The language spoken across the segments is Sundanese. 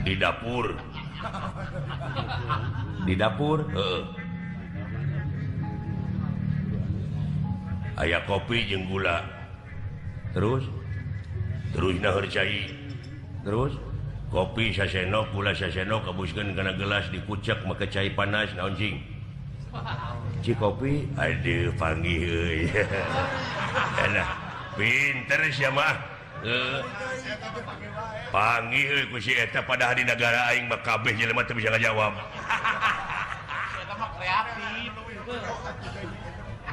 di dapur aya kopi jeung gula terus cai terus kopi sasendok gula sasendok kabuskeun kana gelas dikucek make cai panas naon cing kopi aduh panggih euy enak pinter sia mah panggih euy ku si eta padahal di negara aing mah kabeh jelema teu bisa ngajawab eta mah kreatif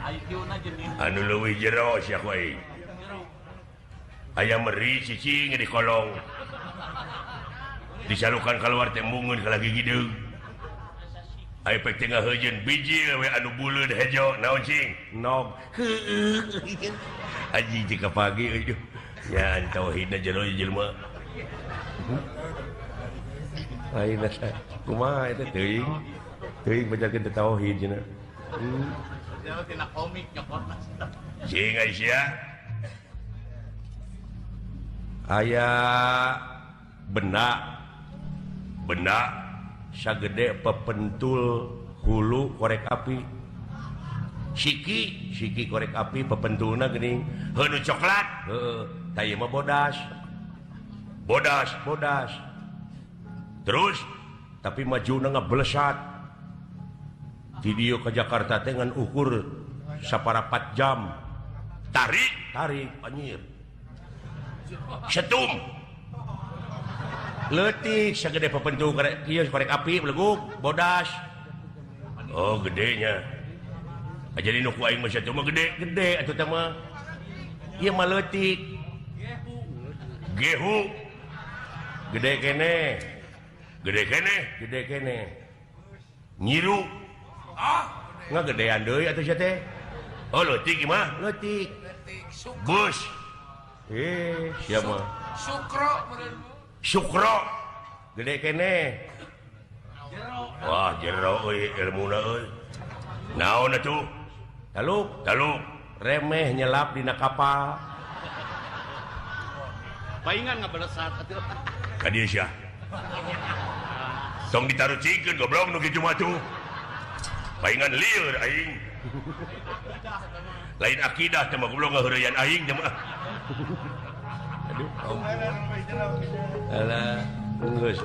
IQ-na jenis anu leuwih jero sia ku aing aya meri cicing di kolong disalukan keluar teh mungeun ka lagi gideung aya pek tengah heujeun bijil we anu buleud hejo naon cing nog aji jika pagi euy nya tauhidna jero jelema ayeuna kumaha eta teuing bacakeun tauhid cenah tina komik nyokotna cing Aisyah aya benak sagede pepentul hulu korek api siki korek api pepentulna geuning heuh coklat tah mah bodas terus tapi majuna ngablesat video ke Jakarta teh ngan ukur saparapat jam tarik anjir setum leutik sagede pepentul korek api beleguk bodas oh gedenya jadi nu ku aing mah setum mah gede atuh teh mah ieu mah leutik gehu gede kene nyiru ngagedean deui atuh sia teh oh leutik ieu mah leutik bus sia mah Sukro gede kene wah jero euy ilmuna euy naon atuh taluk remeh nyelap dina kapal paingan ngabalesat atuh ka dieu sia tong ditarucikeun goblok nu kitu mah tuh paingan lieur aing lain akidah teh mah goblok ngaheureyan aing teh mah aduh alah geus